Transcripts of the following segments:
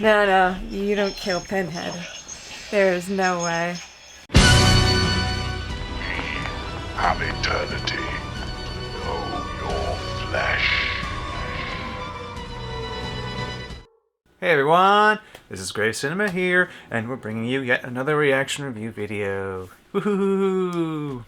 No, you don't kill Pinhead. There is no way. Have eternity. Know your flesh. Hey everyone, this is Grave Cinema here, and we're bringing you yet another reaction review video. Woohoo!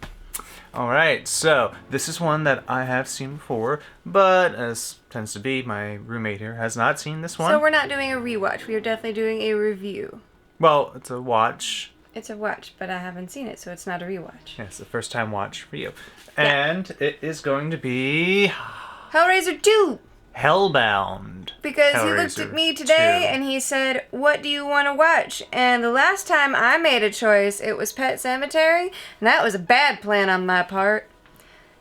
Alright, so this is one that I have seen before, but as tends to be, my roommate here has not seen this one. So we're not doing a rewatch, we are definitely doing a review. Well, it's a watch. It's a watch, but I haven't seen it, so it's not a rewatch. Yeah, it's the first time watch for you. Yeah. And it is going to be... Hellraiser 2! Hellbound. Because Hellraiser he looked at me today 2. and he said, "What do you want to watch?" And the last time I made a choice, it was Pet Sematary, and that was a bad plan on my part.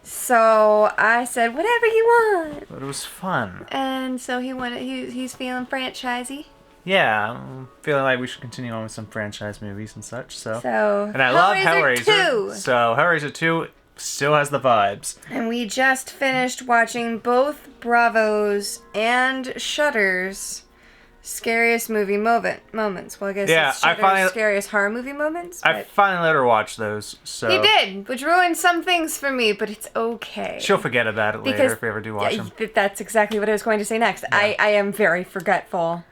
So I said, "Whatever you want." But it was fun. And so he's feeling franchisey. Yeah, I'm feeling like we should continue on with some franchise movies and such. So and I love Hellraiser Hellraiser. 2. So Hellraiser 2 still has the vibes. And we just finished watching both Bravo's and Shudder's scariest movie moments. Well, I guess it's Shudder's scariest horror movie moments. I finally let her watch those. So he did, which ruined some things for me, but it's okay. She'll forget about it later if we ever do watch them. That's exactly what I was going to say next. Yeah. I am very forgetful.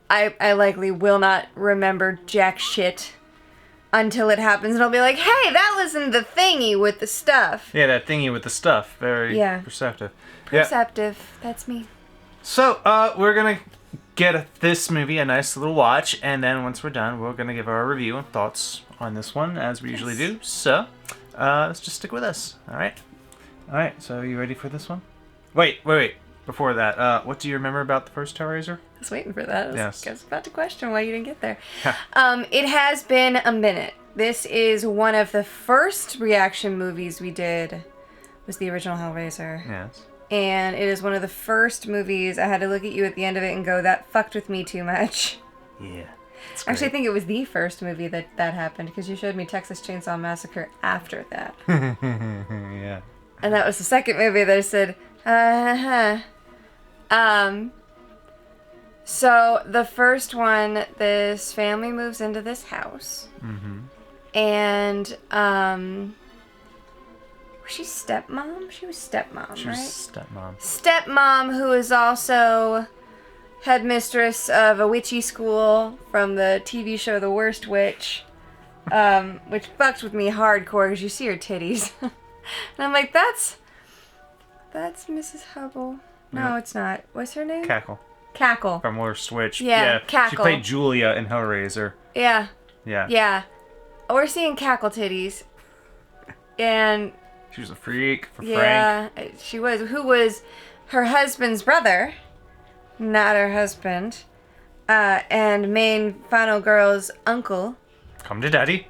I likely will not remember jack shit until it happens, and I'll be like, "Hey, that was in the thingy with the stuff." Yeah, that thingy with the stuff. Very perceptive. Perceptive. Yeah. That's me. So, we're gonna get this movie a nice little watch, and then once we're done, we're gonna give our review and thoughts on this one, as we usually do. So, let's just stick with us. All right. So, are you ready for this one? Wait. Before that, what do you remember about the first Hellraiser? I was waiting for that. I was about to question why you didn't get there. Yeah. It has been a minute. This is one of the first reaction movies we did. Was the original Hellraiser. Yes. And it is one of the first movies I had to look at you at the end of it and go, "That fucked with me too much." Yeah. Actually, I think it was the first movie that happened, because you showed me Texas Chainsaw Massacre after that. Yeah. And that was the second movie that I said, So the first one, this family moves into this house. Mm-hmm. And, was she stepmom? She was stepmom, right? She was stepmom. Stepmom, who is also headmistress of a witchy school from the TV show The Worst Witch, which fucked with me hardcore because you see her titties. And I'm like, that's Mrs. Hubble. No, Yep. it's not. What's her name? Cackle. From Worst Witch. Yeah, Cackle. She played Julia in Hellraiser. Yeah. Yeah. Yeah. We're seeing Cackle titties. And she was a freak for Frank. Yeah, she was. Who was her husband's brother, not her husband, and main final girl's uncle. Come to daddy.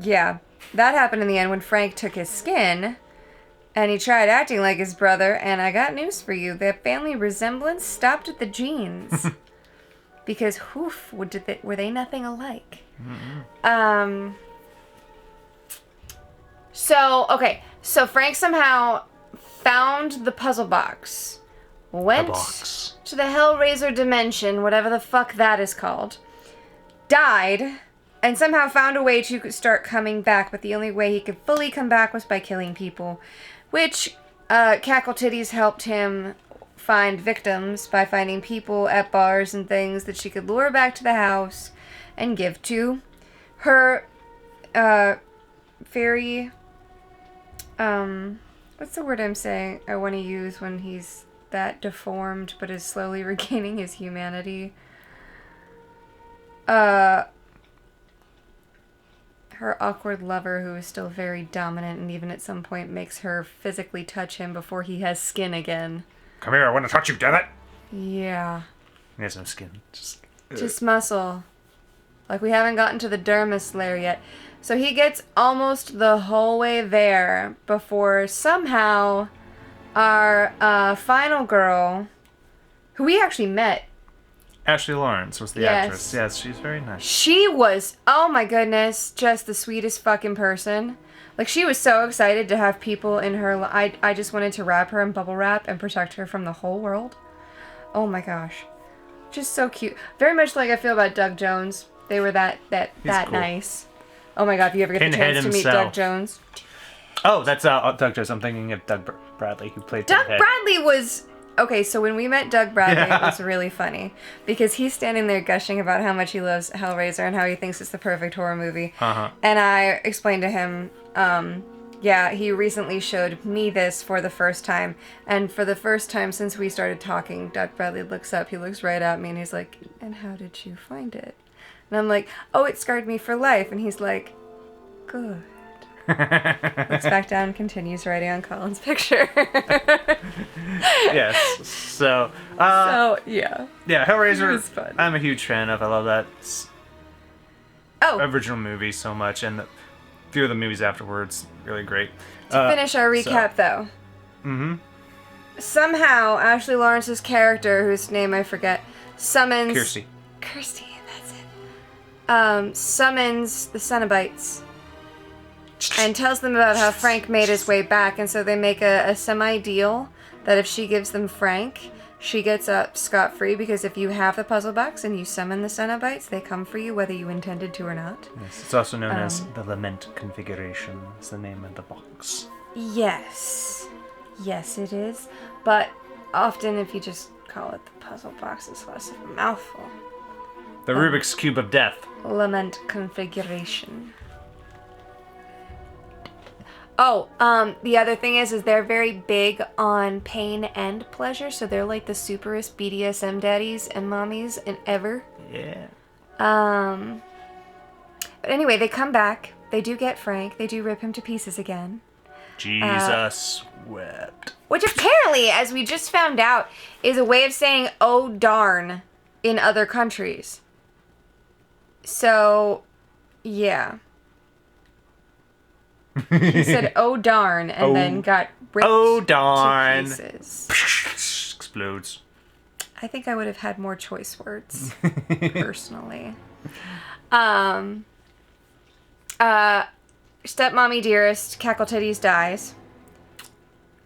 Yeah, that happened in the end when Frank took his skin, and he tried acting like his brother, and I got news for you. The family resemblance stopped at the genes. Because, were they nothing alike? Mm-hmm. So Frank somehow found the puzzle box, went to the Hellraiser dimension, whatever the fuck that is called, died, and somehow found a way to start coming back, but the only way he could fully come back was by killing people, which Cackle Titties helped him find victims by finding people at bars and things that she could lure back to the house and give to her very... what's the word I want to use when he's that deformed but is slowly regaining his humanity? Her awkward lover who is still very dominant and even at some point makes her physically touch him before he has skin again. Come here, I want to touch you, damn it! Yeah. He has no skin. Just muscle. Like, we haven't gotten to the dermis layer yet. So he gets almost the whole way there before somehow our final girl, who we actually met. Ashley Laurence was the actress. Yes, she's very nice. She was, oh my goodness, just the sweetest fucking person. Like, she was so excited to have people in her... I just wanted to wrap her in bubble wrap and protect her from the whole world. Oh my gosh. Just so cute. Very much like I feel about Doug Jones. They were that cool. nice. Oh my god, if you ever get the Pinhead chance to meet himself. Doug Jones. Oh, that's Doug Jones. I'm thinking of Doug Bradley, who played Doug Pinhead. Bradley was... Okay, so when we met Doug Bradley, it was really funny. Because he's standing there gushing about how much he loves Hellraiser and how he thinks it's the perfect horror movie. Uh-huh. And I explained to him, yeah, he recently showed me this for the first time. And for the first time since we started talking, Doug Bradley looks up, he looks right at me, and he's like, and how did you find it? And I'm like, oh, it scarred me for life. And he's like, good. Looks back down and continues writing on Colin's picture. Yes. So, yeah. Yeah, Hellraiser, It was fun. I'm a huge fan of. I love that Oh, original movie so much, and a few of the movies afterwards, really great. to finish our recap, though. Mm-hmm. Somehow, Ashley Lawrence's character, whose name I forget, summons... Kirsty, that's it. Summons the Cenobites. And tells them about how Frank made his way back, and so they make a semi-deal that if she gives them Frank, she gets up scot-free, because if you have the puzzle box and you summon the Cenobites, they come for you whether you intended to or not. Yes, it's also known as the Lament Configuration. Is the name of the box. Yes. Yes, it is. But often if you just call it the puzzle box, it's less of a mouthful. The Rubik's Cube of Death. Lament Configuration. Oh, the other thing is they're very big on pain and pleasure, so they're like the superest BDSM daddies and mommies and ever. Yeah. But anyway, they come back. They do get Frank. They do rip him to pieces again. Jesus wept. Which apparently, as we just found out, is a way of saying "oh darn" in other countries. So, yeah. He said "oh darn" and then got ripped to pieces. Explodes. I think I would have had more choice words, personally. Stepmommy dearest, Cackle Titties dies.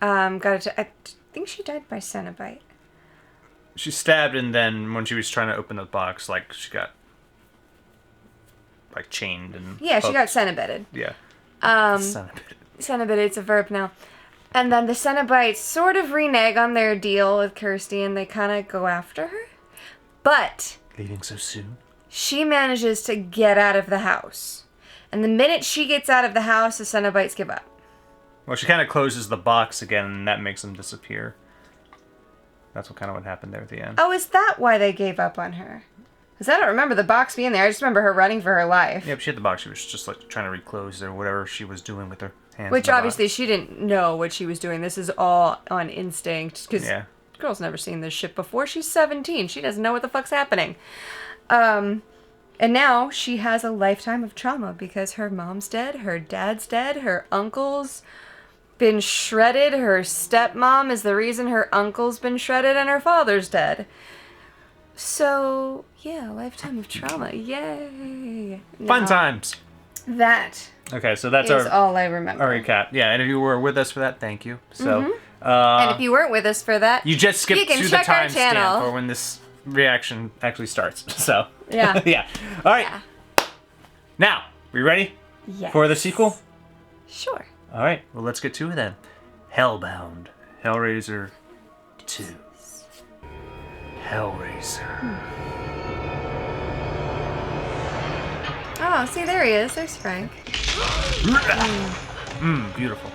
I think she died by Cenobite. She stabbed, and then when she was trying to open the box, like, she got, like, chained and... Yeah, she got Cenobitted. Yeah. Cenobitted, it's a verb now. And then the Cenobites sort of renege on their deal with Kirsty, and they kind of go after her. But... Leaving so soon? She manages to get out of the house. And the minute she gets out of the house, the Cenobites give up. Well, she kind of closes the box again, and that makes them disappear. That's what kind of what happened there at the end. Oh, is that why they gave up on her? Because I don't remember the box being there. I just remember her running for her life. Yep, she had the box. She was just, like, trying to reclose or whatever she was doing with her hands. Which, obviously, she didn't know what she was doing. This is all on instinct. Because the girl's never seen this shit before. She's 17. She doesn't know what the fuck's happening. And now she has a lifetime of trauma because her mom's dead, her dad's dead, her uncle's been shredded, her stepmom is the reason her uncle's been shredded, and her father's dead. So, yeah, lifetime of trauma. Yay. Fun times. That Okay, so that's is all I remember. our recap. Yeah, and if you were with us for that, thank you. So, And if you weren't with us for that, you just skipped you can to the check our timestamp channel. for when this reaction actually starts. So, Yeah. yeah. All right. Yeah. Now, we ready Yes. for the sequel? Sure. All right. Well, let's get to it then. Hellbound, Hellraiser 2. Hellraiser. Oh, see, there he is. There's Frank. Beautiful.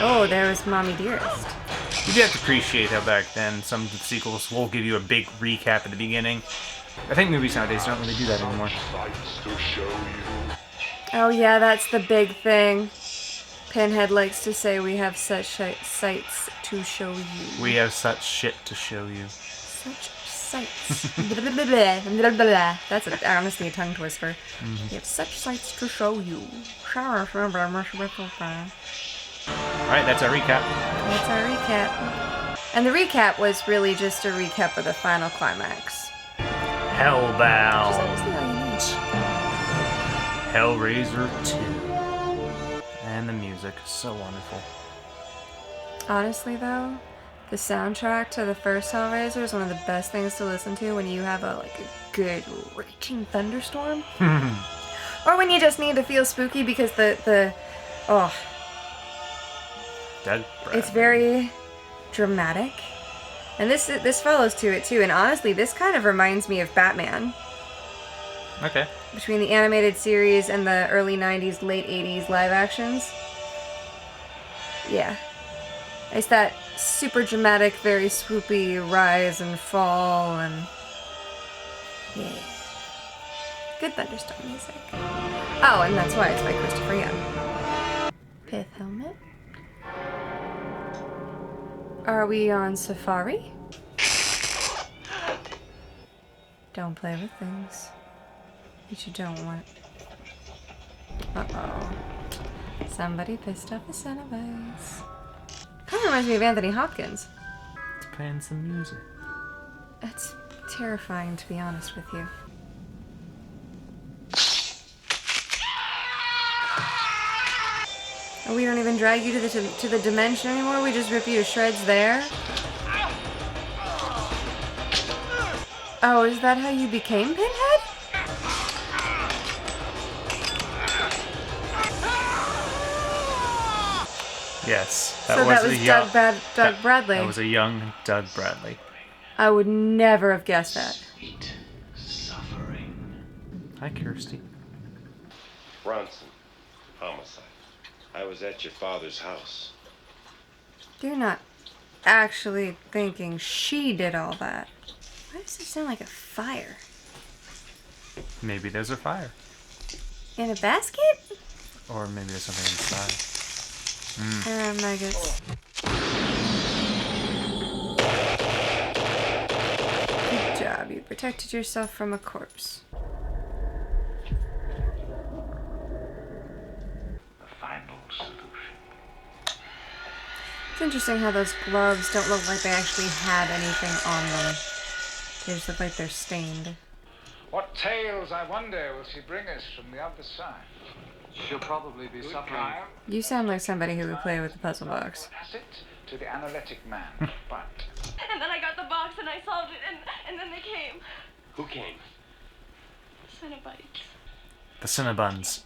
Oh, there was Mommy Dearest. You do have to appreciate how back then some of the sequels will give you a big recap at the beginning. I think movies nowadays don't really do that anymore. Sights to show you. Oh, yeah, that's the big thing. Pinhead likes to say we have such sights to show you. We have such shit to show you. Such sights. That's honestly a tongue twister. We have such sights to show you. Alright, that's our recap. That's our recap. And the recap was really just a recap of the final climax. Hellbound. Which is honestly all you need. Hellraiser 2. And the music is so wonderful. Honestly, though, The soundtrack to the first Hellraiser is one of the best things to listen to when you have a good raging thunderstorm. Or when you just need to feel spooky because Doug Bradley. It's very dramatic. And this follows to it too. And honestly, this kind of reminds me of Batman. Okay. Between the animated series and the early 90s, late 80s live actions. Yeah. It's that super dramatic, very swoopy rise and fall and... yeah. Good thunderstorm music. Oh, and that's why it's by Christopher Young. Pith helmet. Are we on safari? Don't play with things that you don't want. Uh-oh. Somebody pissed off a Cenobites. Kind of reminds me of Anthony Hopkins. It's playing some music. That's terrifying, to be honest with you. Oh, we don't even drag you to the dimension anymore? We just rip you to shreds there? Oh, is that how you became Pinhead? Yes. That was Doug Bradley. That was a young Doug Bradley. I would never have guessed that. Sweet suffering. Hi, Kirsty. Bronson, homicide. I was at your father's house. You're not actually thinking she did all that. Why does it sound like a fire? Maybe there's a fire. In a basket? Or maybe there's something inside. Maggots. Good job. You protected yourself from a corpse. It's interesting how those gloves don't look like they actually have anything on them. They just look like they're stained. What tales, I wonder, will she bring us from the other side? She'll probably be suffering. You sound like somebody who would play with the puzzle box. Pass it to the analytic man, but... And then I got the box and I solved it, and then they came. Who came? Cenobites. The Cinnabuns.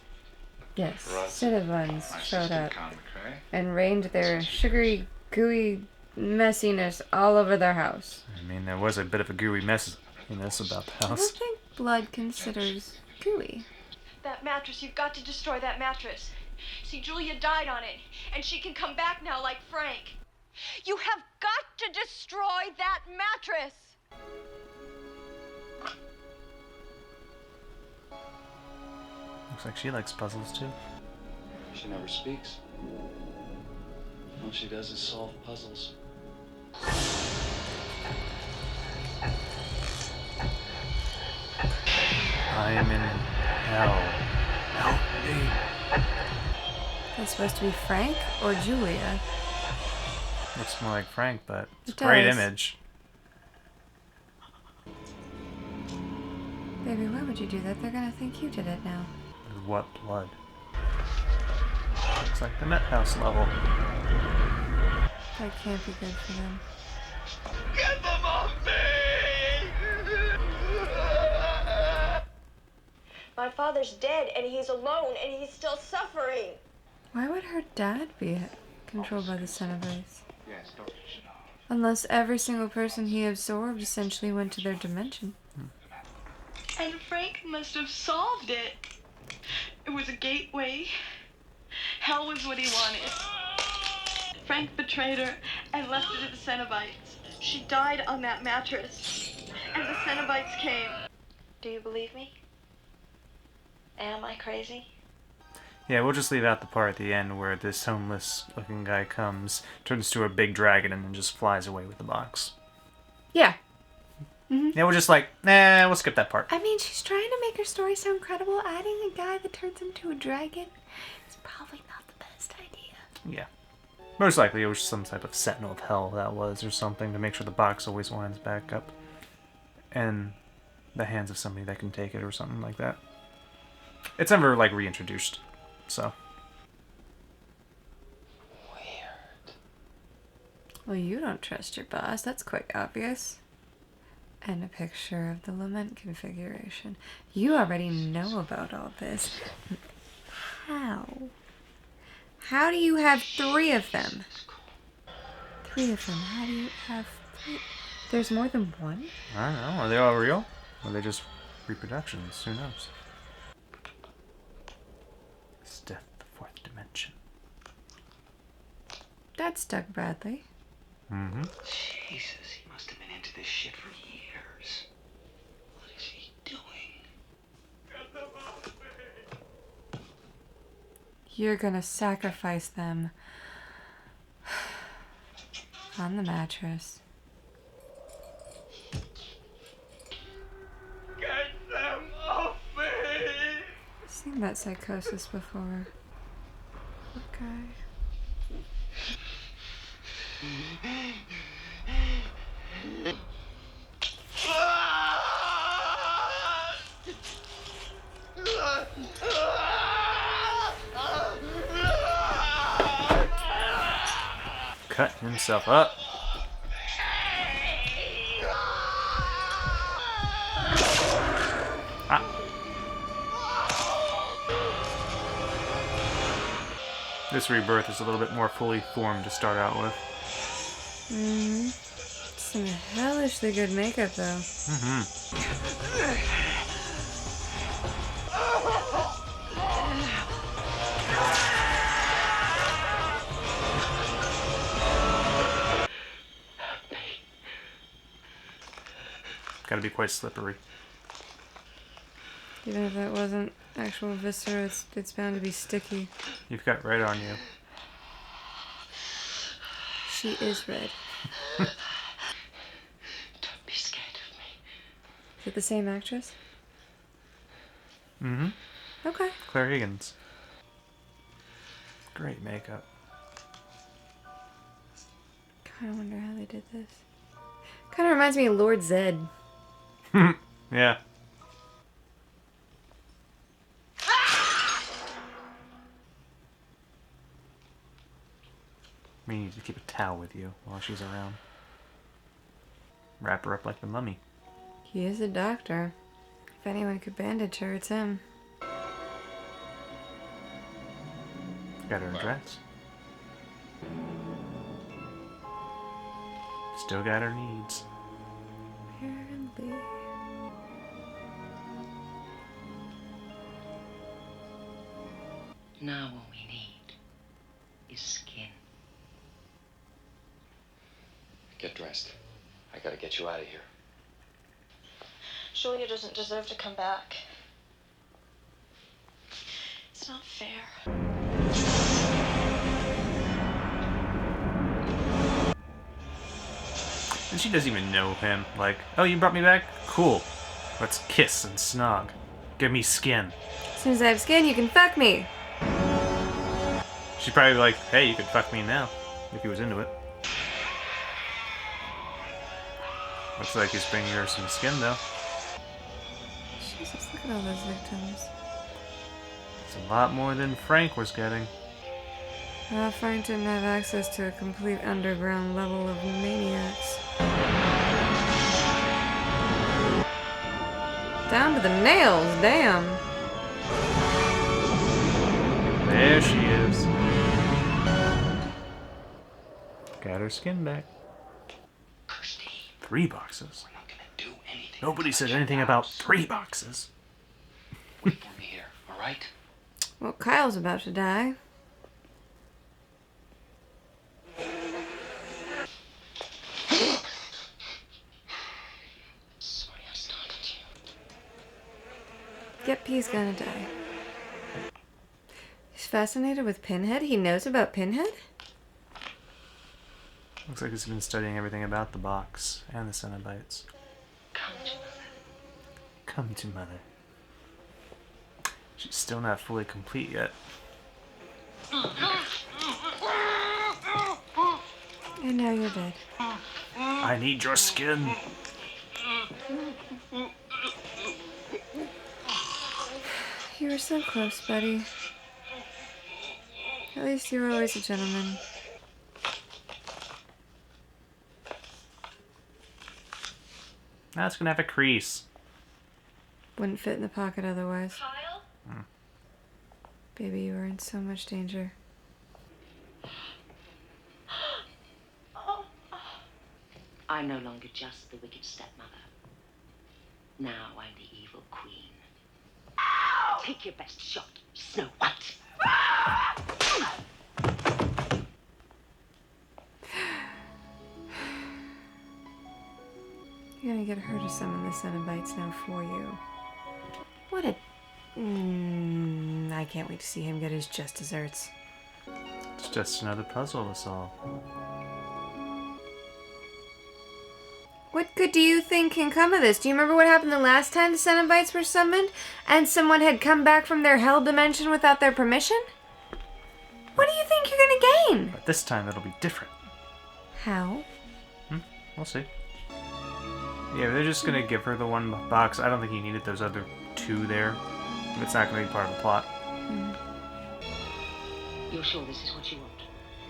Yes, Right. Cinnabuns My showed assistant up comic, eh? and rained their sugary, gooey messiness all over their house. I mean, there was a bit of a gooey messiness about the I don't house. think blood considers gooey. That mattress, you've got to destroy that mattress. See, Julia died on it, and she can come back now like Frank. You have got to destroy that mattress! Looks like she likes puzzles too. She never speaks. All she does is solve puzzles. I am in hell. Help me. That's supposed to be Frank or Julia. Looks more like Frank, but it's It a great does. image. Baby, why would you do that? They're gonna think you did it now. With what blood? Looks like the Met House level. That can't be good for them. Get them off me! My father's dead, and he's alone, and he's still suffering. Why would her dad be controlled by the Cenobites? Yes, Dr. Channard. Unless every single person he absorbed essentially went to their dimension. And Frank must have solved it. It was a gateway. Hell was what he wanted. Frank betrayed her and left her to the Cenobites. She died on that mattress. And the Cenobites came. Do you believe me? Am I crazy? Yeah, we'll just leave out the part at the end where this homeless-looking guy comes, turns to a big dragon, and then just flies away with the box. Yeah. Yeah, we're just like, nah, we'll skip that part. I mean, she's trying to make her story sound credible. Adding a guy that turns into a dragon is probably not the best idea. Yeah. Most likely it was some type of sentinel of hell that was, or something, to make sure the box always winds back up in the hands of somebody that can take it, or something like that. It's never, like, reintroduced, so. Weird. Well, you don't trust your boss. That's quite obvious. And a picture of the lament configuration. You already know about all this. How? How do you have 3 of them? 3 of them. How do you have 3? There's more than one? I don't know. Are they all real? Or are they just reproductions? Who knows? It's death, the 4th dimension. That's Doug Bradley. Mm-hmm. Jesus, he must have been into this shit for years. What is he doing? You're gonna sacrifice them on the mattress. Get them off me! I've seen that psychosis before. Okay. Cutting himself up. Ah. This rebirth is a little bit more fully formed to start out with. Some hellishly good makeup, though. Gotta be quite slippery. Even if that wasn't actual viscera, it's bound to be sticky. You've got red on you. She is red. Don't be scared of me. Is it the same actress? Mm-hmm. Okay. Clare Higgins. Great makeup. Kind of wonder how they did this. Kind of reminds me of Lord Zed. Yeah. We need to keep a towel with you while she's around. Wrap her up like the mummy. He is a doctor. If anyone could bandage her, it's him. Got her dress. Still got her needs. Apparently. Now what we need is skin. Get dressed. I gotta get you out of here. Julia doesn't deserve to come back. It's not fair. And she doesn't even know him. Like, oh, you brought me back? Cool. Let's kiss and snog. Give me skin. As soon as I have skin, you can fuck me. She's probably like, hey, you could fuck me now. If he was into it. Looks like he's bringing her some skin, though. Jesus, look at all those victims. It's a lot more than Frank was getting. Well, Frank didn't have access to a complete underground level of maniacs. Down to the nails, damn. There she is. Got her skin back. Kirsty, 3 boxes. we're not gonna do anything. Nobody said anything about 3 boxes. Wait for me here, all right? Well, Kyle's about to die. Sorry I started you. Yep, he's gonna die. He's fascinated with Pinhead? He knows about Pinhead? Looks like he's been studying everything about the box and the Cenobites. Come to mother. Come to mother. She's still not fully complete yet. And now you're dead. I need your skin. You were so close, buddy. At least you were always a gentleman. That's gonna have a crease. Wouldn't fit in the pocket otherwise. Kyle? Baby, you are in so much danger. I'm no longer just the wicked stepmother. Now I'm the evil queen. Take your best shot, Snow White. You're gonna get her to summon the Cenobites now for you. What a... I can't wait to see him get his just desserts. It's just another puzzle to solve. What good do you think can come of this? Do you remember what happened the last time the Cenobites were summoned? And someone had come back from their hell dimension without their permission? What do you think you're gonna gain? But this time it'll be different. How? We'll see. Yeah, they're just gonna give her the one box. I don't think he needed those other two there. It's not gonna be part of the plot. You're sure this is what you want?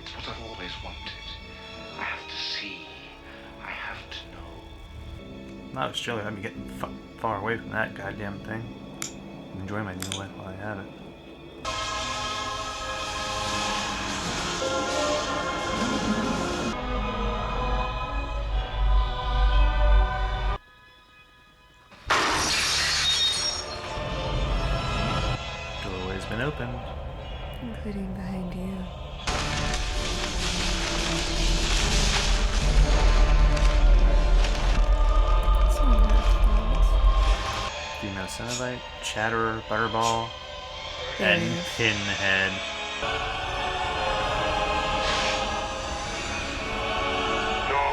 It's what I've always wanted. I have to see. I have to know. Not Australia. I'm getting far away from that goddamn thing. Enjoy my new life while I have it. Doorway's been opened. Including behind you. Female Cenobite, Chatterer, Butterball, There and it is. Pinhead. No.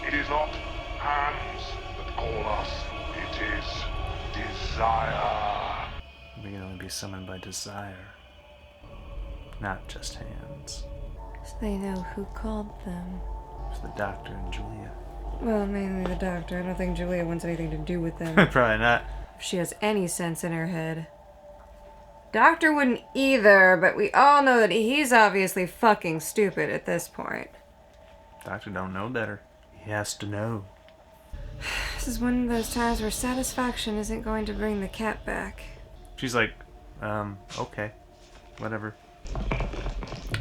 It is not hands that call us. It is desire. We can only be summoned by desire, not just hands. So they know who called them. It's the Doctor and Julia. Well, mainly the Doctor. I don't think Julia wants anything to do with them. Probably not. If she has any sense in her head. Doctor wouldn't either, but we all know that he's obviously fucking stupid at this point. Doctor don't know better. He has to know. This is one of those times where satisfaction isn't going to bring the cat back. She's like, okay. Whatever.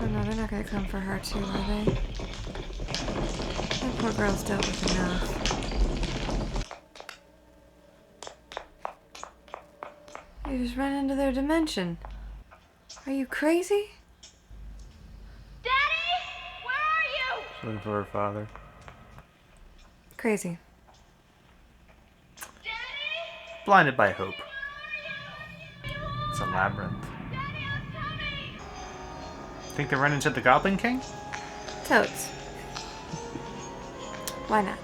Oh no, they're not gonna come for her too, are they? That poor girl's dealt with enough. You just ran into their dimension. Are you crazy? Daddy? Where are you? She's looking for her father. Crazy. Blinded by hope. It's a labyrinth. Think they run into the Goblin King? Totes. Why not?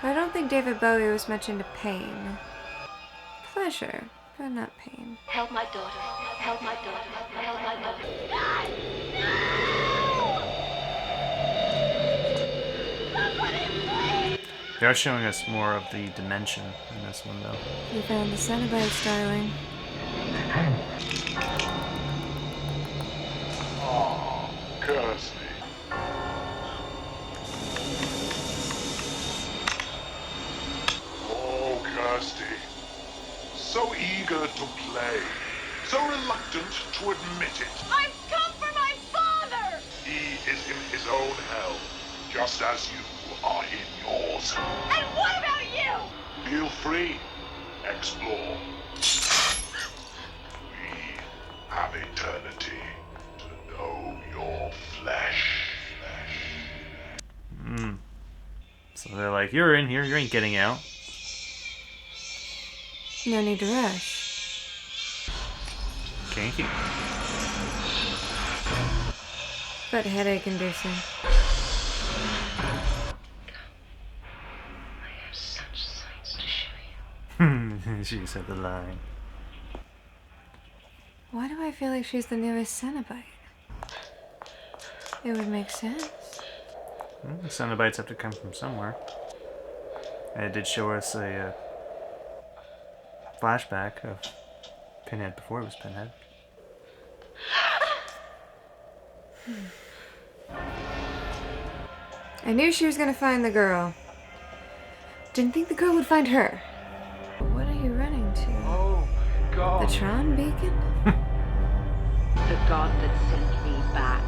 But I don't think David Bowie was much into pain. Pleasure, but not pain. Help my daughter. Help my daughter. Help my mother. They are showing us more of the dimension in this one, though. You found the Cenobites, darling. Ah, Kirsty. Oh, Kirsty. So eager to play. So reluctant to admit it. I've come for my father! He is in his own hell, just as you are in yours. And what about you? Feel free. Explore. We have eternity to know your flesh. So they're like, you're in here, you ain't getting out. No need to rush. Kinky. But headache inducing. I have such sights to show you. She said the line. Why do I feel like she's the newest Cenobite? It would make sense. Well, the Cenobites have to come from somewhere. And it did show us a flashback of Pinhead before it was Pinhead. I knew she was gonna find the girl. Didn't think the girl would find her. What are you running to? Oh, God. The Tron beacon? The god that sent me back.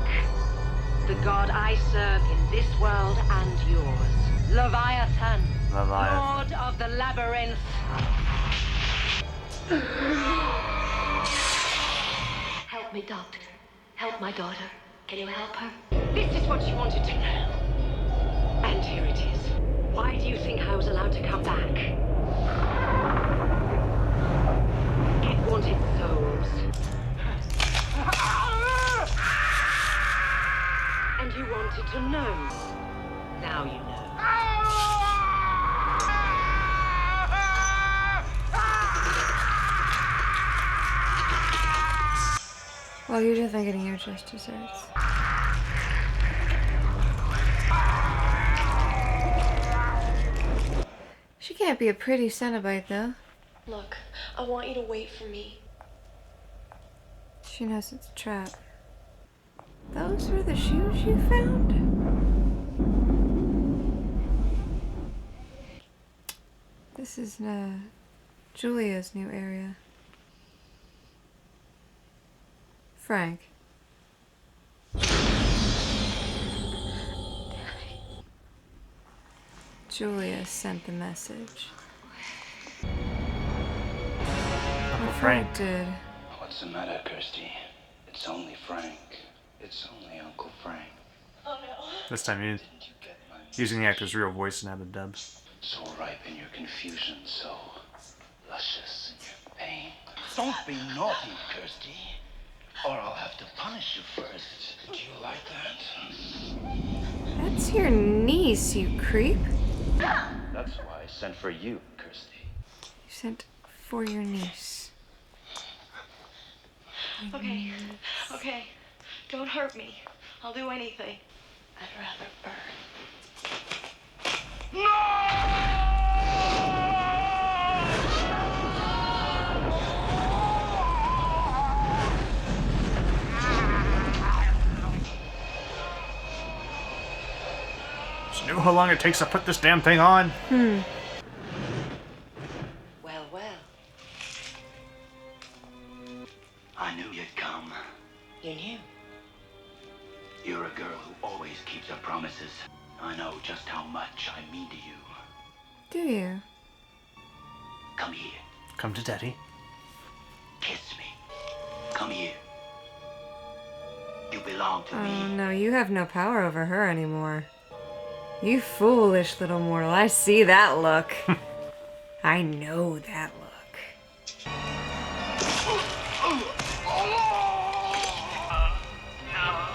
The god I serve in this world and yours. Leviathan. Lord of the Labyrinth. Help me, Doctor. Help my daughter. Can you help her? This is what you wanted to know. And here it is. Why do you think I was allowed to come back? It wanted souls. And you wanted to know. Now you know. Well, you're definitely getting your just desserts. She can't be a pretty Cenobite, though. Look, I want you to wait for me. She knows it's a trap. Those were the shoes you found? This is Julia's new area. Frank. Julia sent the message. Uncle What Frank. did. What's the matter, Kirsty? It's only Frank. It's only Uncle Frank. Oh no. This time he's Didn't you get my using the actor's real voice and added dubs. So ripe in your confusion, so luscious in your pain. Don't be naughty, Kirsty, or I'll have to punish you first. Do you like that? That's your niece, you creep. That's why I sent for you, Kirsty. You sent for your niece. Okay, okay. Don't hurt me. I'll do anything. I'd rather burn. Just knew how long it takes to put this damn thing on. Well, well. I knew you'd come. You knew. You're a girl who always keeps her promises. I know just how much I mean to you. Do you? Come here. Come to Daddy. Kiss me. Come here. You belong to Oh me. no, you have no power over her anymore. You foolish little mortal. I see that look. I know that look.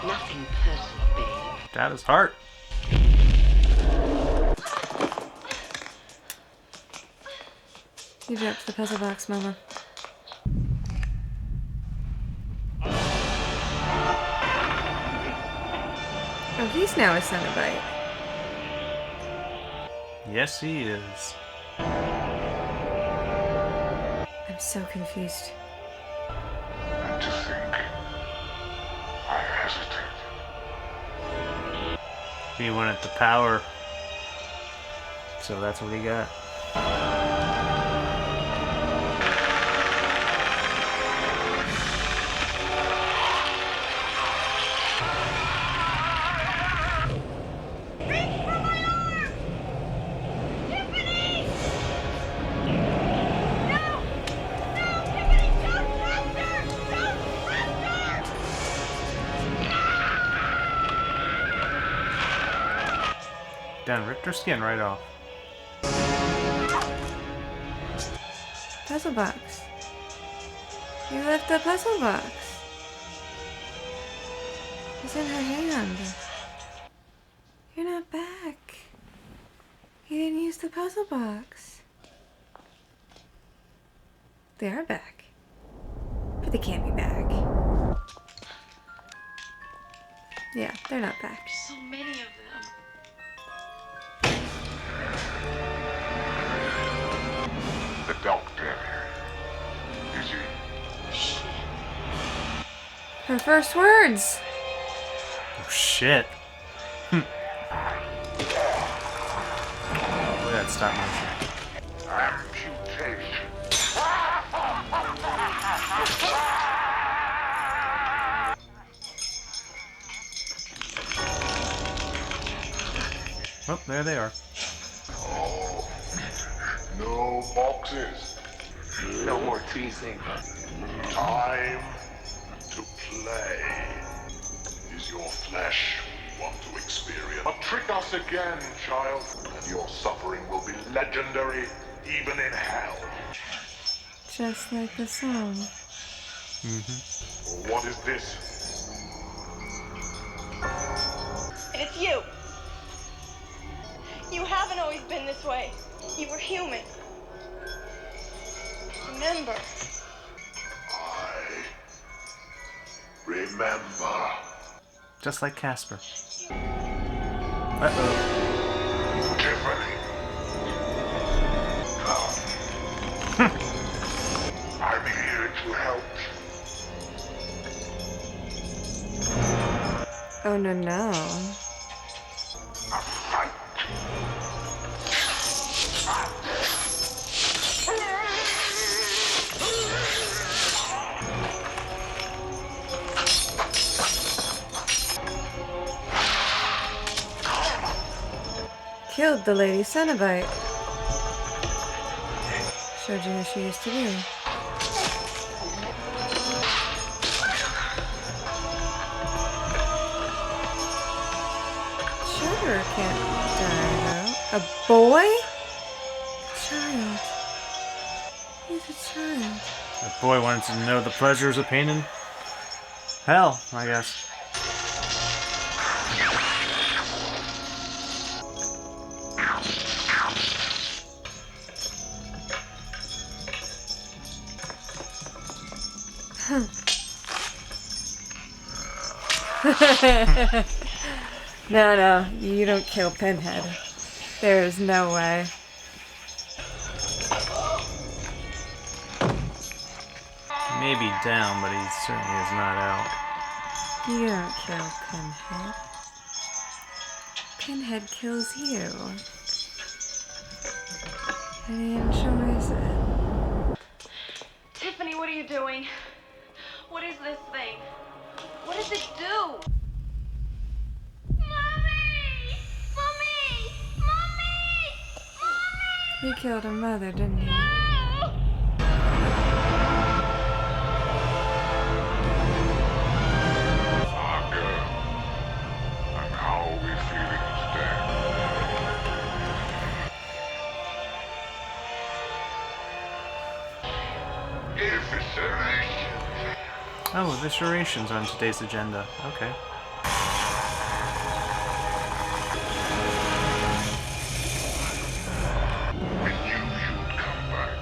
Nothing personal, babe. Dad is heart. You dropped the puzzle box, Mama. Oh, he's now a Cenobite. Yes, he is. I'm so confused. And to think, I hesitate. He wanted the power. So that's what he got. Done ripped her skin right off. Puzzle box. You left the puzzle box. It's in her hand. You're not back. You didn't use the puzzle box. They are back. But they can't be back. Yeah, they're not back. So many of them. The doctor. Is he? Her first words. Oh shit. Look at that stop motion. Amputation. Oh, there they are. Oh, no boxes. No more teasing. Time to play. Is your flesh we want to experience? But trick us again, child, and your suffering will be legendary even in hell. Just like the song. What is this? It's you. You haven't always been this way. You were human. Remember. I remember. Just like Casper. Uh-oh. Tiffany. Come. I'm here to help. Oh, no, no. A fight. Killed the lady Cenobite. Showed you who she used to be. Sugar can't die, though. A boy? A child. He's a child. That boy wanted to know the pleasures of pain and hell, I guess. No, you don't kill Pinhead. There is no way. Maybe down, but he certainly is not out. You don't kill Pinhead. Pinhead kills you. And he enjoys it. Tiffany, what are you doing? What is this thing? What does it do? Mommy! Mommy! Mommy! Mommy! He killed her mother, didn't he? Saga. And how are we feeling today? Evisceration. Oh, evisceration's on today's agenda. Okay. I knew you'd come back.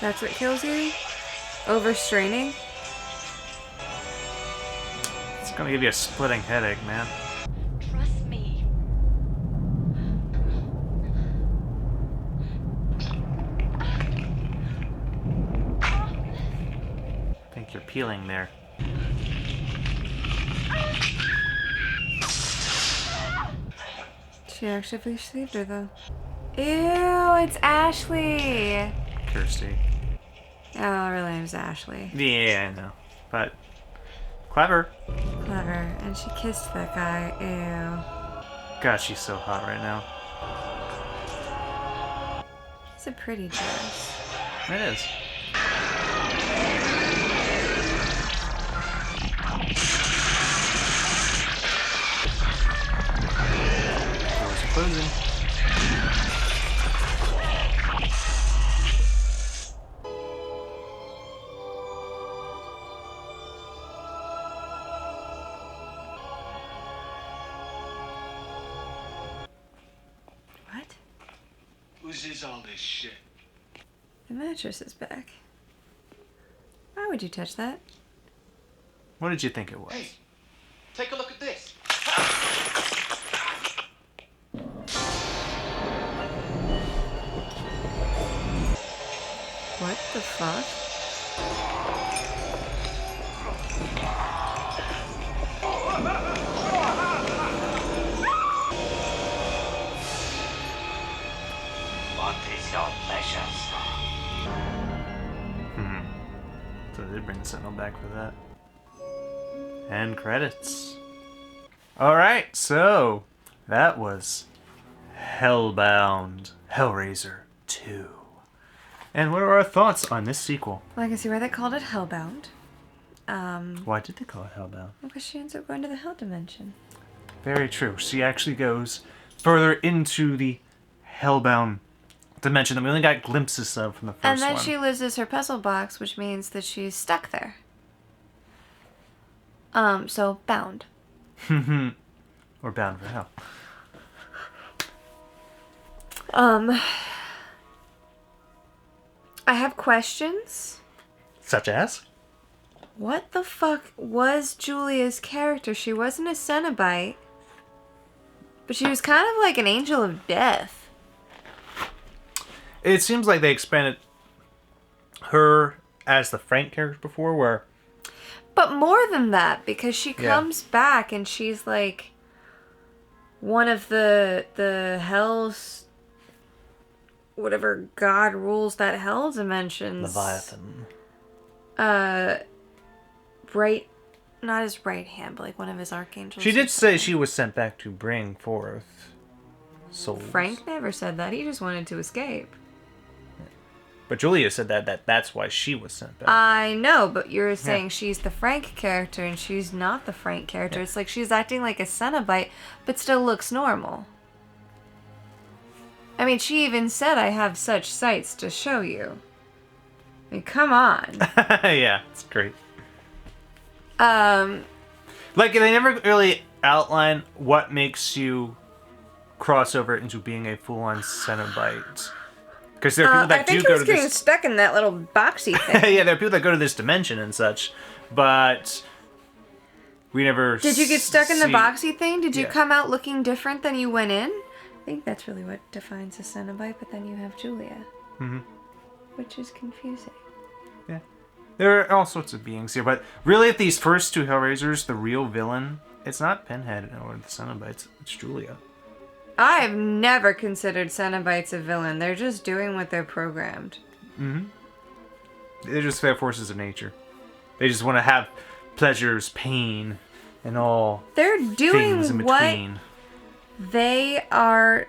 That's what kills you? Overstraining? It's gonna give you a splitting headache, man. Trust me. I think you're peeling there. She actually saved her, though. Ew, it's Ashley! Kirsty. Oh, her name's Ashley. Yeah, I know. But clever. Clever. And she kissed that guy. Ew. God, she's so hot right now. It's a pretty dress. It is. Doors are closing. What? Whose is all this shit? The mattress is back. Why would you touch that? What did you think it was? Hey, Take a look at this. What the fuck? What is your pleasure, So they did bring the Sentinel back for that. And credits. Alright, so that was Hellbound, Hellraiser 2. And what are our thoughts on this sequel? Well, I can see why they called it Hellbound. Why did they call it Hellbound? Because she ends up going to the Hell Dimension. Very true. She actually goes further into the Hellbound dimension that we only got glimpses of from the first one. And then she loses her puzzle box, which means that she's stuck there. So bound. Or bound for hell. I have questions. Such as? What the fuck was Julia's character? She wasn't a Cenobite, but she was kind of like an angel of death. It seems like they expanded her as the Frank character before, where... But more than that, because she comes back and she's like one of the hell's... whatever god rules that hell dimensions. Leviathan. Right... Not his right hand, but like one of his archangels. She did say she was sent back to bring forth souls. Frank never said that. He just wanted to escape. But Julia said that's why she was sent back. I know, but you're saying she's the Frank character and she's not the Frank character. It's like she's acting like a Cenobite, but still looks normal. I mean, she even said, I have such sights to show you. I mean, come on. Yeah, it's great. Like, they never really outline what makes you cross over into being a full-on Cenobite. Because there are people that do go to this... I think he was getting stuck in that little boxy thing. Yeah, there are people that go to this dimension and such, but we never... Did you get stuck in the boxy thing? Did you come out looking different than you went in? I think that's really what defines a Cenobite, but then you have Julia. Mm-hmm. Which is confusing. Yeah. There are all sorts of beings here, but really at these first two Hellraisers, the real villain, it's not Pinhead or the Cenobites, it's Julia. I've never considered Cenobites a villain. They're just doing what they're programmed. Mm-hmm. They're just fair forces of nature. They just want to have pleasures, pain, and all they're doing things in between. What they are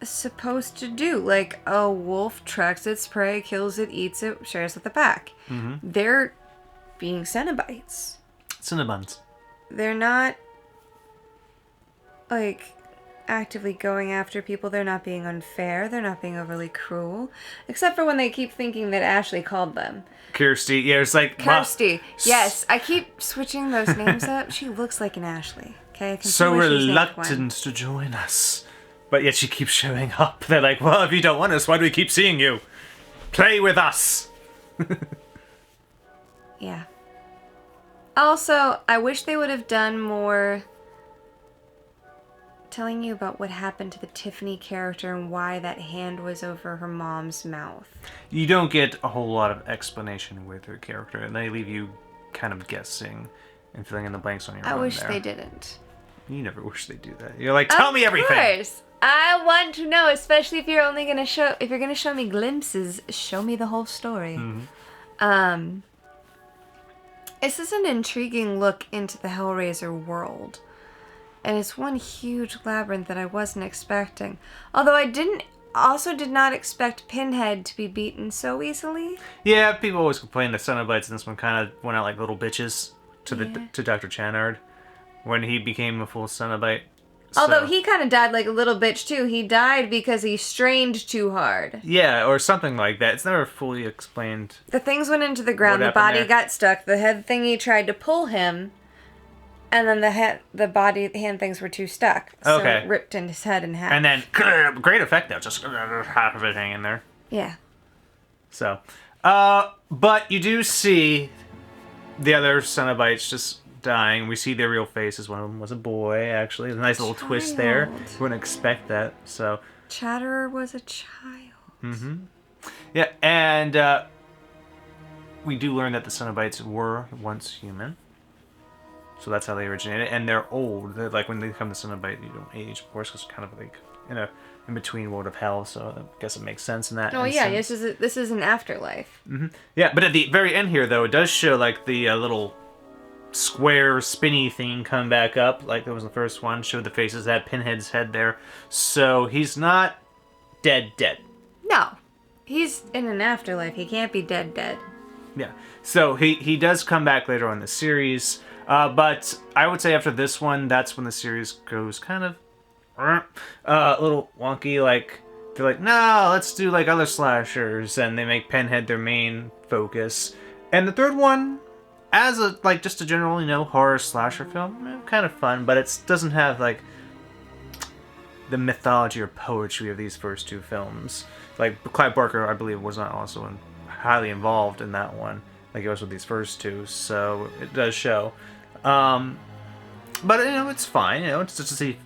supposed to do. Like a wolf tracks its prey, kills it, eats it, shares with the pack. Mm-hmm. They're being Cenobites. Cenobites. They're not like actively going after people. They're not being unfair. They're not being overly cruel. Except for when they keep thinking that Ashley called them. Kirsty. Yeah, it's like... Kirsty. Yes, I keep switching those names up. She looks like an Ashley. Okay, I can so reluctant to join us. But yet she keeps showing up. They're like, well, if you don't want us, why do we keep seeing you? Play with us! Yeah. Also, I wish they would have done more telling you about what happened to the Tiffany character and why that hand was over her mom's mouth. You don't get a whole lot of explanation with her character, and they leave you kind of guessing and filling in the blanks on your own. I wish there. they didn't. You never wish they do that. You're like, tell me everything. Of course. I want to know, especially if you're only gonna show me glimpses, show me the whole story. Mm-hmm. This is an intriguing look into the Hellraiser world. And it's one huge labyrinth that I wasn't expecting. Although I did not expect Pinhead to be beaten so easily. Yeah, people always complain that Cenobites in this one kind of went out like little bitches to Dr. Channard when he became a full Cenobite. Although he kind of died like a little bitch too. He died because he strained too hard. Yeah, or something like that. It's never fully explained. The things went into the ground, the body got stuck, the head thingy tried to pull him. And then the hand things were too stuck. So it ripped his head in half. And then, great effect though, just half of it hanging there. Yeah. So, but you do see the other Cenobites just dying. We see their real faces. One of them was a boy, actually. There's a nice little twist there. You wouldn't expect that. So Chatterer was a child. Mm-hmm. Yeah, and we do learn that the Cenobites were once human. So that's how they originated. And they're old. They're, like, when they become the Cenobite, you don't age, of course, because it's kind of like in between world of hell. So I guess it makes sense in that Oh, instance. yeah, this is an afterlife. Mm-hmm. Yeah, but at the very end here, though, it does show, like, the little square spinny thing come back up, like it was the first one. Showed the faces, had Pinhead's head there. So he's not dead. No. He's in an afterlife. He can't be dead. Yeah. So he does come back later on in the series. But I would say after this one, that's when the series goes kind of a little wonky. Like, they're like, no, let's do like other slashers, and they make Pinhead their main focus. And the third one, as a like just a general horror slasher film, kind of fun, but it doesn't have like the mythology or poetry of these first two films. Like Clive Barker, I believe, was not also highly involved in that one, like it was with these first two. So it does show. But it's fine. It's just to see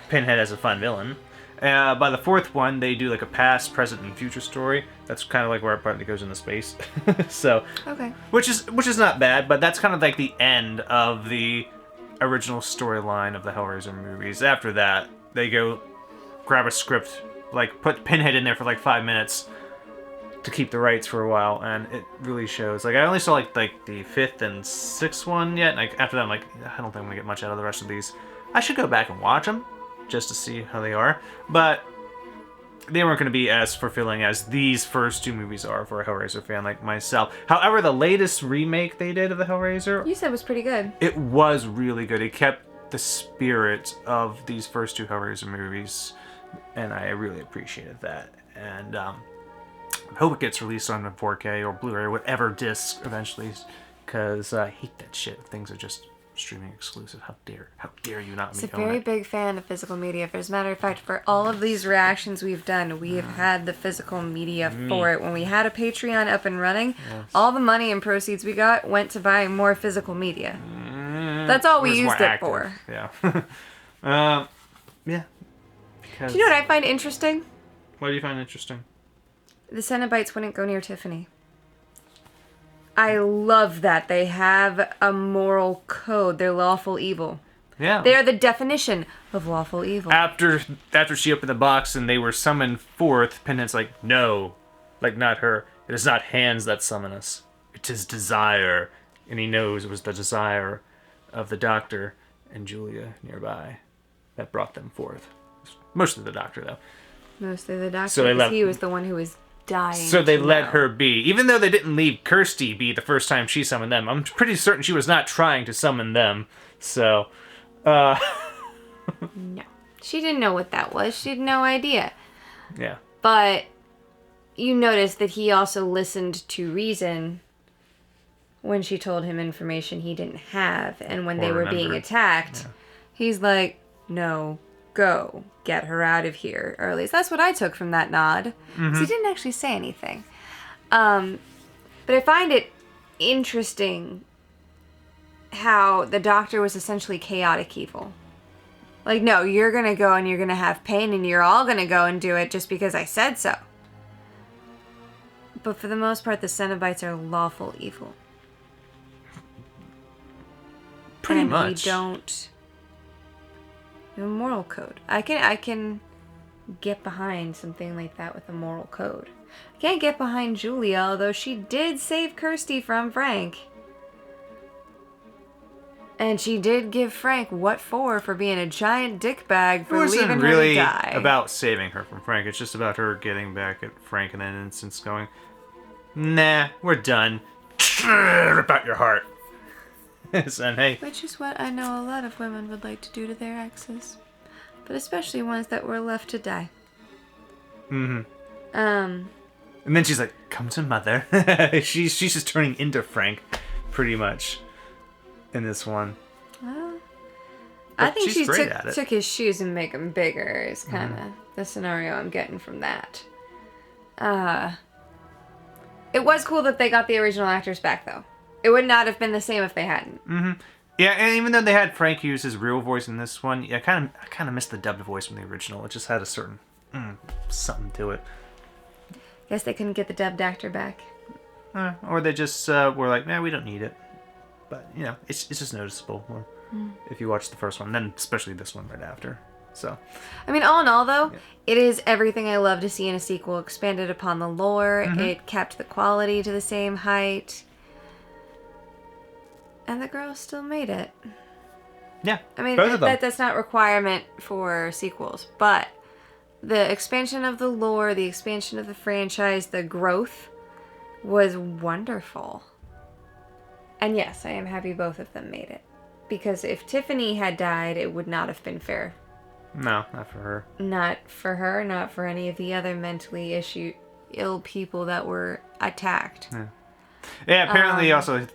Pinhead as a fun villain. By the fourth one, they do like a past, present, and future story. That's kind of like where it partly goes into space. So, okay, which is not bad, but that's kind of like the end of the original storyline of the Hellraiser movies. After that, they go grab a script, like put Pinhead in there for like 5 minutes to keep the rights for a while, and it really shows. Like I only saw like the fifth and sixth one yet. Like after that, I'm like, I don't think I'm gonna get much out of the rest of these. I should go back and watch them just to see how they are, but they weren't going to be as fulfilling as these first two movies are for a Hellraiser fan like myself. However, the latest remake they did of the Hellraiser, you said was pretty good. It was really good. It kept the spirit of these first two Hellraiser movies, and I really appreciated that. And I hope it gets released on 4K or Blu-ray or whatever disc eventually, because I hate that shit. Things are just streaming exclusive. How dare you not? He's a very big fan of physical media. As a matter of fact, for all of these reactions we've done, we have had the physical media for it. When we had a Patreon up and running, all the money and proceeds we got went to buying more physical media. That's all we used it for. Yeah. Yeah. Do you know what I find interesting? What do you find interesting? The Cenobites wouldn't go near Tiffany. I love that they have a moral code. They're lawful evil. Yeah. They are the definition of lawful evil. After she opened the box and they were summoned forth, Pinhead's like, no, like not her. It is not hands that summon us. It is desire. And he knows it was the desire of the doctor and Julia nearby that brought them forth. Mostly the doctor, though. Mostly the doctor, because he was the one who was dying. So they let her be. Even though they didn't leave Kirsty be the first time she summoned them. I'm pretty certain she was not trying to summon them. So, No. She didn't know what that was. She had no idea. Yeah. But you notice that he also listened to reason when she told him information he didn't have. And when they were being attacked, he's like, no, go. Get her out of here. Or at least that's what I took from that nod. Because he didn't actually say anything. But I find it interesting how the doctor was essentially chaotic evil. Like, no, you're going to go and you're going to have pain and you're all going to go and do it just because I said so. But for the most part, the Cenobites are lawful evil. Pretty much. We don't have a moral code. I can get behind something like that with a moral code. I can't get behind Julia, although she did save Kirsty from Frank. And she did give Frank what for being a giant dickbag for leaving her to die. It wasn't really about saving her from Frank. It's just about her getting back at Frank in that instance going, nah, we're done. Rip out your heart. And hey. Which is what I know a lot of women would like to do to their exes. But especially ones that were left to die. Mm-hmm. And then she's like, come to mother. she's just turning into Frank, pretty much, in this one. Well, I think she at it. took his shoes and make them bigger is kind of the scenario I'm getting from that. It was cool that they got the original actors back, though. It would not have been the same if they hadn't. Mm-hmm. Yeah, and even though they had Frank use his real voice in this one, I kind of missed the dubbed voice from the original. It just had a certain something to it. Guess they couldn't get the dubbed actor back. Or they just were like, we don't need it. But, it's just noticeable if you watch the first one, then especially this one right after. So, I mean, all in all, though, it is everything I love to see in a sequel. Expanded upon the lore. Mm-hmm. It kept the quality to the same height. And the girl still made it. Yeah, I mean, both of them. That's not a requirement for sequels, but the expansion of the lore, the expansion of the franchise, the growth was wonderful. And yes, I am happy both of them made it. Because if Tiffany had died, it would not have been fair. No, not for her. Not for her, not for any of the other mentally ill people that were attacked. Yeah, apparently also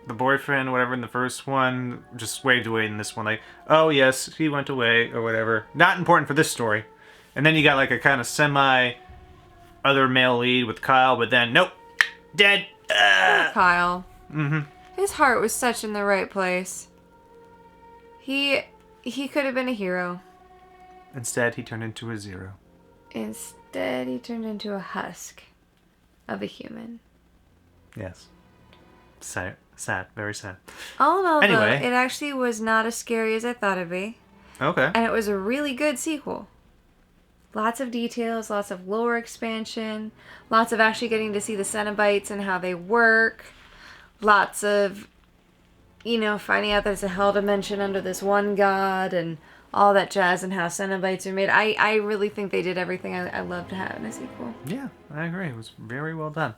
the boyfriend, whatever, in the first one, just waved away in this one. Like, oh yes, he went away, or whatever. Not important for this story. And then you got like a kind of semi-other male lead with Kyle, but then, nope, dead. Poor Kyle. Mm-hmm. His heart was such in the right place. He could have been a hero. Instead, he turned into a zero. Instead, he turned into a husk of a human. Yes. Sad. Very sad. All in all, anyway, though, it actually was not as scary as I thought it'd be. Okay. And it was a really good sequel. Lots of details, lots of lore expansion, lots of actually getting to see the Cenobites and how they work. Lots of, finding out there's a hell dimension under this one god and all that jazz and how Cenobites are made. I really think they did everything I love to have in a sequel. Yeah, I agree. It was very well done.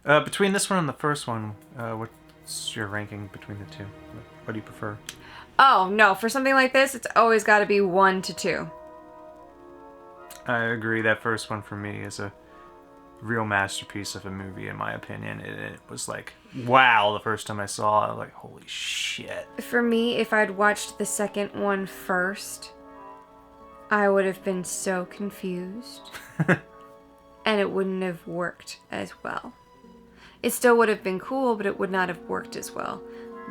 Between this one and the first one, what's your ranking between the two? What do you prefer? Oh, no. For something like this, it's always got to be 1 to 2. I agree. That first one for me is a real masterpiece of a movie, in my opinion. It was like, wow, the first time I saw it, I was like, holy shit. For me, if I'd watched the second one first, I would have been so confused. And it wouldn't have worked as well. It still would have been cool, but it would not have worked as well.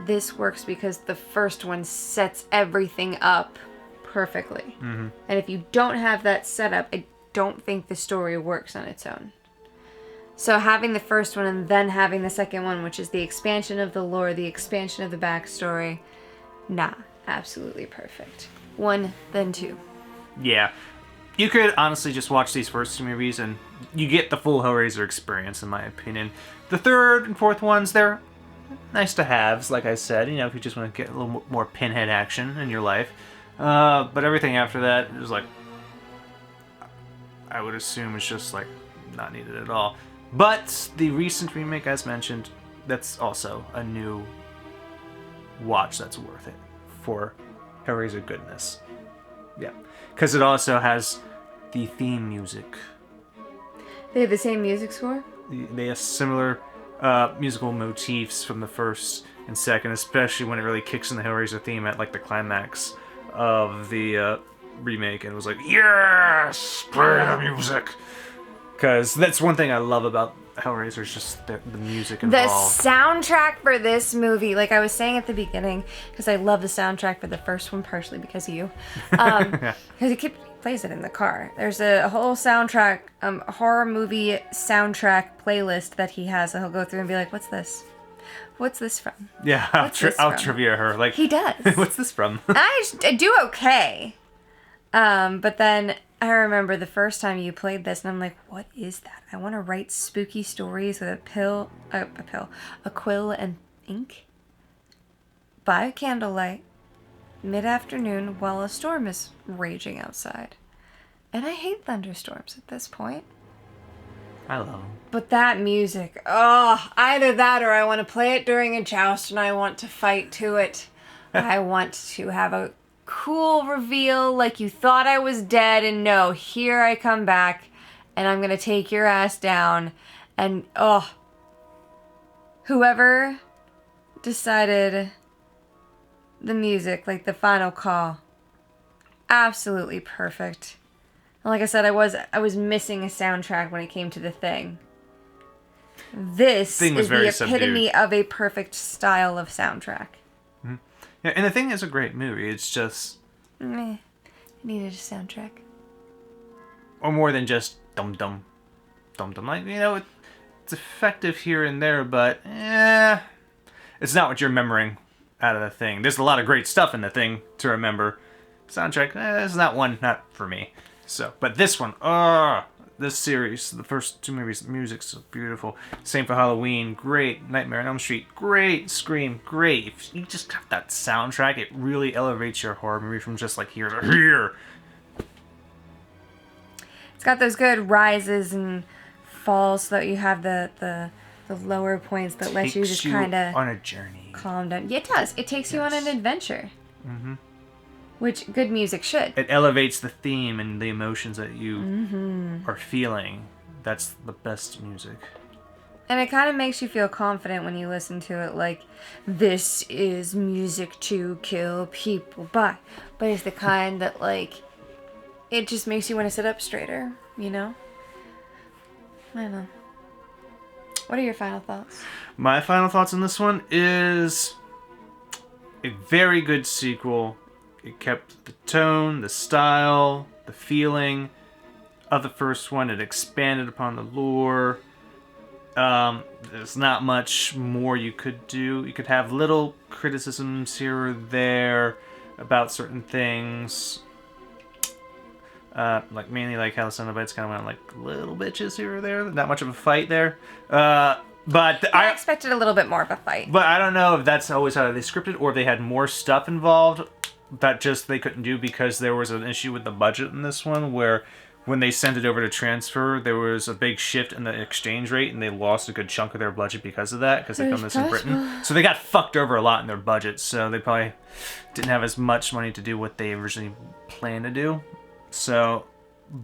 This works because the first one sets everything up perfectly. Mm-hmm. And if you don't have that setup, I don't think the story works on its own. So having the first one and then having the second one, which is the expansion of the lore, the expansion of the backstory, absolutely perfect. 1, then 2. Yeah. You could honestly just watch these first 2 movies and you get the full Hellraiser experience, in my opinion. The third and fourth ones, they're nice to haves, like I said, if you just want to get a little more pinhead action in your life. But everything after that is like, I would assume it's just like not needed at all. But the recent remake, as mentioned, that's also a new watch that's worth it for Hellraiser goodness. Yeah, because it also has the theme music. They have the same music score? They have similar musical motifs from the first and second, especially when it really kicks in the Hellraiser theme at like the climax of the remake, and it was like, yes, play the music. Because that's one thing I love about Hellraiser is just the music involved. The soundtrack for this movie, like I was saying at the beginning, because I love the soundtrack for the first one, partially because of you. Because he plays it in the car. There's a whole soundtrack, horror movie soundtrack playlist that he has that he'll go through and be like, what's this? What's this from? Yeah, I'll trivia her. Like, he does. What's this from? I do okay. But then I remember the first time you played this, and I'm like, what is that? I want to write spooky stories with a quill and ink by candlelight, mid-afternoon, while a storm is raging outside. And I hate thunderstorms at this point. I love them. But that music, either that or I want to play it during a joust and I want to fight to it. I want to have a cool reveal like you thought I was dead, and no, here I come back and I'm gonna take your ass down. And whoever decided the music, like the final call, absolutely perfect. And like I said, I was missing a soundtrack when it came to The Thing. This is the epitome of a perfect style of soundtrack. Yeah, and The Thing is a great movie. It's just... Meh. It needed a soundtrack. Or more than just dum-dum. Dum-dum. Like, you know, it's effective here and there, but it's not what you're remembering out of The Thing. There's a lot of great stuff in The Thing to remember. Soundtrack, it's not for me. So, but this one, this series, the first two movies, the music's so beautiful. Same for Halloween, great. Nightmare on Elm Street, great. Scream, great. If you just got that soundtrack, it really elevates your horror movie from just like here to here. It's got those good rises and falls so that you have the lower points that let you just kind of on a journey. Calm down. Yeah, it does. It takes you on an adventure. Mm-hmm. Which good music should. It elevates the theme and the emotions that you are feeling. That's the best music. And it kind of makes you feel confident when you listen to it, like, this is music to kill people by. But it's the kind that, like, it just makes you want to sit up straighter, you know? I don't know. What are your final thoughts? My final thoughts on this one is a very good sequel. It kept the tone, the style, the feeling of the first one. It expanded upon the lore. There's not much more you could do. You could have little criticisms here or there about certain things. Like mainly like how the Cenobites kind of went like little bitches here or there. Not much of a fight there. But I expected a little bit more of a fight. But I don't know if that's always how they scripted or if they had more stuff involved that just they couldn't do because there was an issue with the budget in this one where when they sent it over to transfer, there was a big shift in the exchange rate and they lost a good chunk of their budget because of that, because they filmed this in Britain. So they got fucked over a lot in their budget, so they probably didn't have as much money to do what they originally planned to do. So,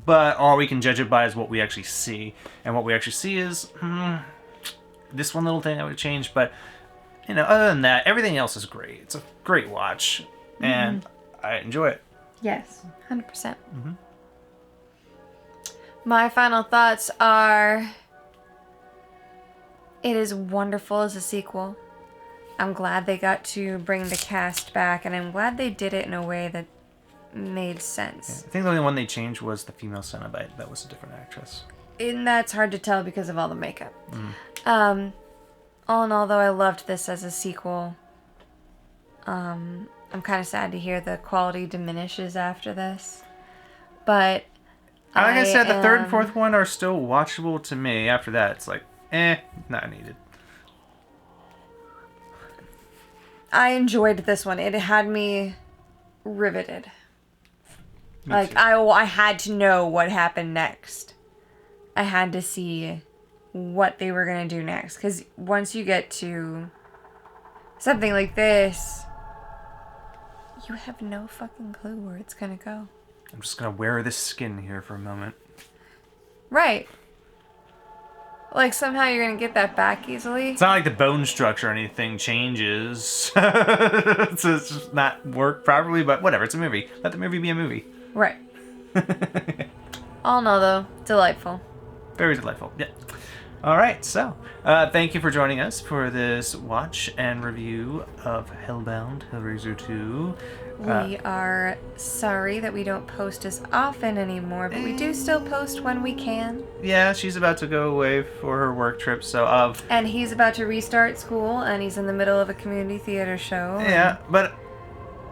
but all we can judge it by is what we actually see. And what we actually see is this one little thing I would change, but you know, other than that, everything else is great. It's a great watch. And I enjoy it. Yes, 100%. My final thoughts are, it is wonderful as a sequel. I'm glad they got to bring the cast back, and I'm glad they did it in a way that made sense. Yeah, I think the only one they changed was the female Cenobite. That was a different actress. And that's hard to tell because of all the makeup. All in all, though, I loved this as a sequel. I'm kind of sad to hear the quality diminishes after this. But like I said, the third and fourth one are still watchable to me. After that, it's like, not needed. I enjoyed this one. It had me riveted. Like, I had to know what happened next. I had to see what they were going to do next. Because once you get to something like this, you have no fucking clue where it's going to go. I'm just going to wear this skin here for a moment. Right. Like, somehow you're going to get that back easily. It's not like the bone structure or anything changes. So it's just not work properly, but whatever. It's a movie. Let the movie be a movie. Right. All in all, though, delightful. Very delightful. Yeah. All right. So, thank you for joining us for this watch and review of Hellbound, Hellraiser II. We are sorry that we don't post as often anymore, but we do still post when we can. Yeah, she's about to go away for her work trip, so and he's about to restart school, and he's in the middle of a community theater show. Yeah, but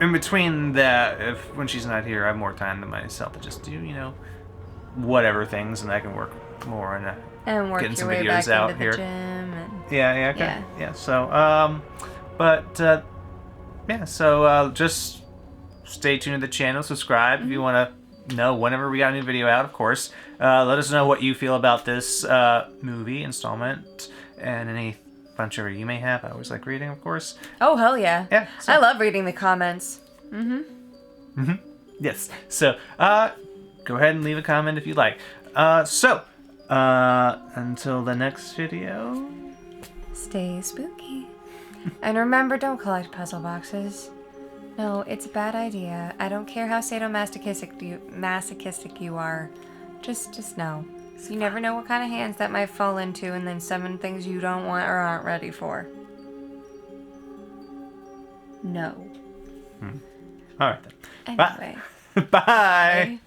in between that, when she's not here, I have more time to myself to just do, you know, whatever things, and I can work more on and work getting your some way videos back out into here. The gym and... Yeah. So, so just stay tuned to the channel, subscribe if you want to know whenever we got a new video out, of course. Let us know what you feel about this movie installment and any bunch of you may have. I always like reading, of course. Oh, hell yeah. Yeah. So. I love reading the comments. Yes. So, go ahead and leave a comment if you like. Until the next video, stay spooky. And remember, don't collect puzzle boxes. No, it's a bad idea. I don't care how sadomasochistic you are. Just know. So you never know what kind of hands that might fall into and then summon things you don't want or aren't ready for. No. All right then. Anyway. Bye. Bye.